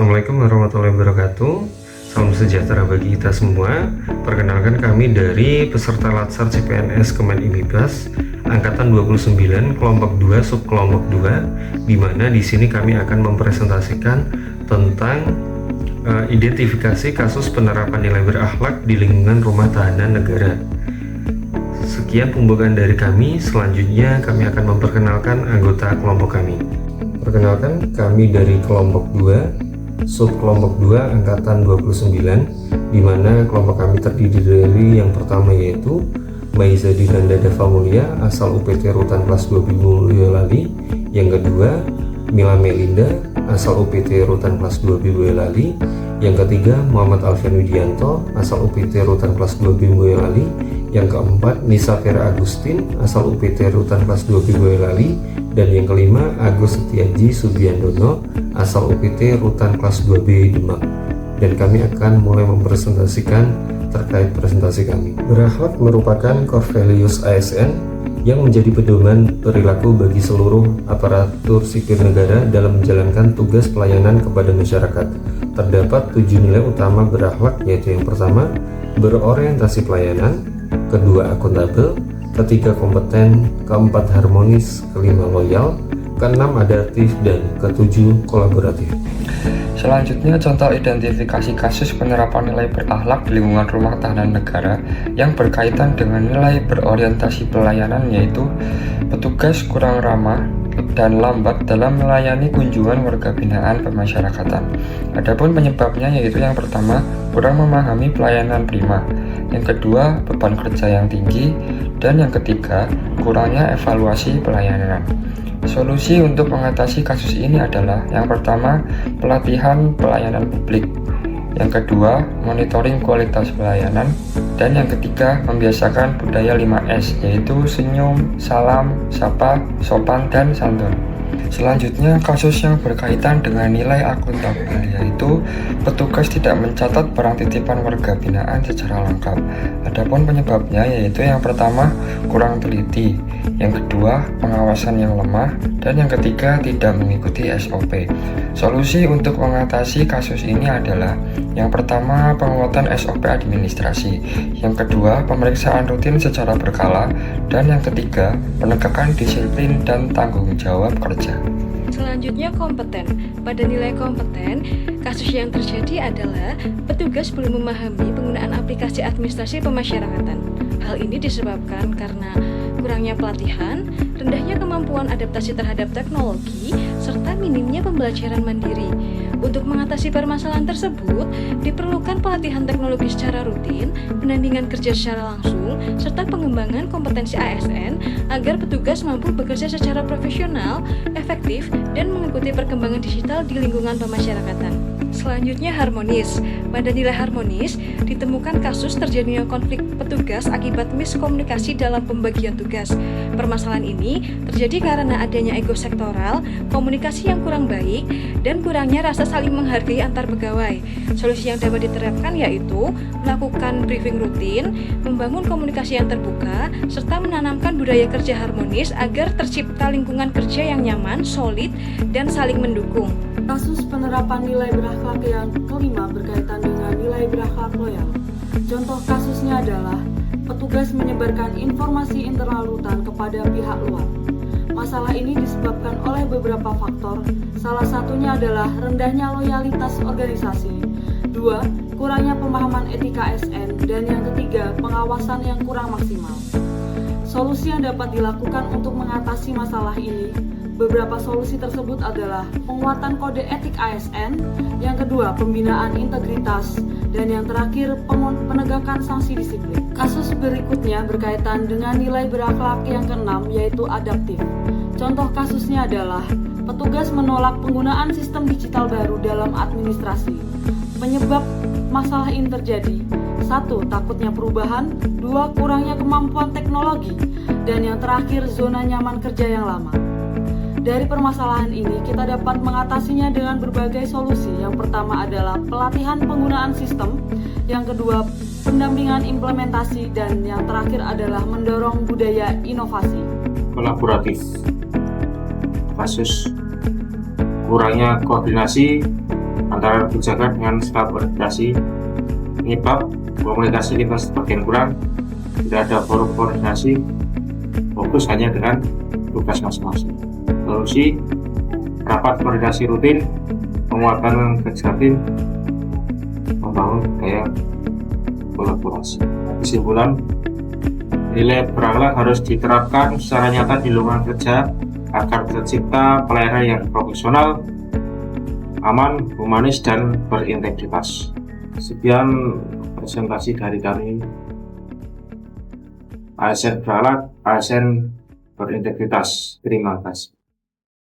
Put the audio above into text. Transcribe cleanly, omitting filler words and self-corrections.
Assalamualaikum warahmatullahi wabarakatuh. Salam sejahtera bagi kita semua. Perkenalkan, kami dari peserta Latsar CPNS Kemenimibas angkatan 29 kelompok 2 subkelompok 2, di mana di sini kami akan mempresentasikan tentang identifikasi kasus penerapan nilai berakhlak di lingkungan rumah tahanan negara. Sekian pembukaan dari kami. Selanjutnya kami akan memperkenalkan anggota kelompok kami. Perkenalkan, kami dari kelompok 2 subkelompok 2 angkatan 29, di mana kelompok kami terdiri dari yang pertama yaitu Maiza Dinanda Dava Mulia asal UPT Rutan kelas 2 Boyolali, yang kedua Mila Melinda asal UPT Rutan kelas 2 Boyolali, yang ketiga Muhammad Alfian Widianto asal UPT Rutan kelas 2 Boyolali, yang keempat Nisa Vera Agustin asal UPT Rutan kelas 2 Boyolali, dan yang kelima Agus Setiaji Subiandono asal UPT Rutan kelas 2B Demak. Dan kami akan mulai mempresentasikan terkait presentasi kami. Berakhlak merupakan core values ASN yang menjadi pedoman perilaku bagi seluruh aparatur sipil negara dalam menjalankan tugas pelayanan kepada masyarakat. Terdapat 7 nilai utama berakhlak, yaitu yang pertama berorientasi pelayanan, kedua akuntabel, ketiga kompeten, keempat harmonis, kelima loyal, keenam adaptif, dan ketujuh kolaboratif. Selanjutnya, contoh identifikasi kasus penerapan nilai berakhlak di lingkungan rumah tahanan negara yang berkaitan dengan nilai berorientasi pelayanan, yaitu petugas kurang ramah dan lambat dalam melayani kunjungan warga binaan pemasyarakatan. Adapun penyebabnya yaitu yang pertama, kurang memahami pelayanan prima, yang kedua, beban kerja yang tinggi, dan yang ketiga, kurangnya evaluasi pelayanan. Solusi untuk mengatasi kasus ini adalah yang pertama, pelatihan pelayanan publik, yang kedua, monitoring kualitas pelayanan, dan yang ketiga, membiasakan budaya 5S, yaitu senyum, salam, sapa, sopan, dan santun. Selanjutnya, kasus yang berkaitan dengan nilai akuntabel, yaitu petugas tidak mencatat barang titipan warga binaan secara lengkap. Adapun penyebabnya yaitu yang pertama, kurang teliti, yang kedua, pengawasan yang lemah, dan yang ketiga, tidak mengikuti SOP. Solusi untuk mengatasi kasus ini adalah yang pertama, penguatan SOP administrasi, yang kedua, pemeriksaan rutin secara berkala, dan yang ketiga, penegakan disiplin dan tanggung jawab kerja. Selanjutnya, kompeten. Pada nilai kompeten, kasus yang terjadi adalah petugas belum memahami penggunaan aplikasi administrasi pemasyarakatan. Hal ini disebabkan karena kurangnya pelatihan, rendahnya kemampuan adaptasi terhadap teknologi, serta minimnya pembelajaran mandiri. Untuk mengatasi permasalahan tersebut, diperlukan pelatihan teknologi secara rutin, pendampingan kerja secara langsung, serta pengembangan kompetensi ASN agar petugas mampu bekerja secara profesional, efektif, dan mengikuti perkembangan digital di lingkungan pemasyarakatan. Selanjutnya, harmonis. Pada nilai harmonis, ditemukan kasus terjadinya konflik petugas akibat miskomunikasi dalam pembagian tugas. Permasalahan ini terjadi karena adanya ego sektoral, komunikasi yang kurang baik, dan kurangnya rasa saling menghargai antar pegawai. Solusi yang dapat diterapkan yaitu melakukan briefing rutin, membangun komunikasi yang terbuka, serta menanamkan budaya kerja harmonis agar tercipta lingkungan kerja yang nyaman, solid, dan saling mendukung. Kasus penerapan nilai berakhlak yang kelima berkaitan dengan nilai berakhlak loyal. Contoh kasusnya adalah petugas menyebarkan informasi internal rutan kepada pihak luar. Masalah ini disebabkan oleh beberapa faktor, salah satunya adalah rendahnya loyalitas organisasi, dua, kurangnya pemahaman etika ASN, dan yang ketiga, pengawasan yang kurang maksimal. Solusi yang dapat dilakukan untuk mengatasi masalah ini, beberapa solusi tersebut adalah penguatan kode etik ASN, yang kedua pembinaan integritas, dan yang terakhir penegakan sanksi disiplin. Kasus berikutnya berkaitan dengan nilai berakhlak yang keenam, yaitu adaptif. Contoh kasusnya adalah petugas menolak penggunaan sistem digital baru dalam administrasi. Penyebab masalah ini terjadi: 1. Takutnya perubahan, 2. Kurangnya kemampuan teknologi, dan yang terakhir zona nyaman kerja yang lama. Dari permasalahan ini, kita dapat mengatasinya dengan berbagai solusi. Yang pertama adalah pelatihan penggunaan sistem, yang kedua pendampingan implementasi, dan yang terakhir adalah mendorong budaya inovasi. Kolaboratif. Kasus kurangnya koordinasi antara kebijakan dengan skala koordinasi penyebab komunikasi lintas bagian kurang, tidak ada forum koordinasi, fokus hanya dengan tugas masing-masing. Solusi, rapat koordinasi rutin, penguatan kerja tim, membangun budaya kolaborasi. Kesimpulan, nilai berakhlak harus diterapkan secara nyata di lingkungan kerja agar tercipta pelayanan yang profesional, aman, humanis, dan berintegritas. Sekian presentasi dari kami. ASN berakhlak, ASN berintegritas. Terima kasih.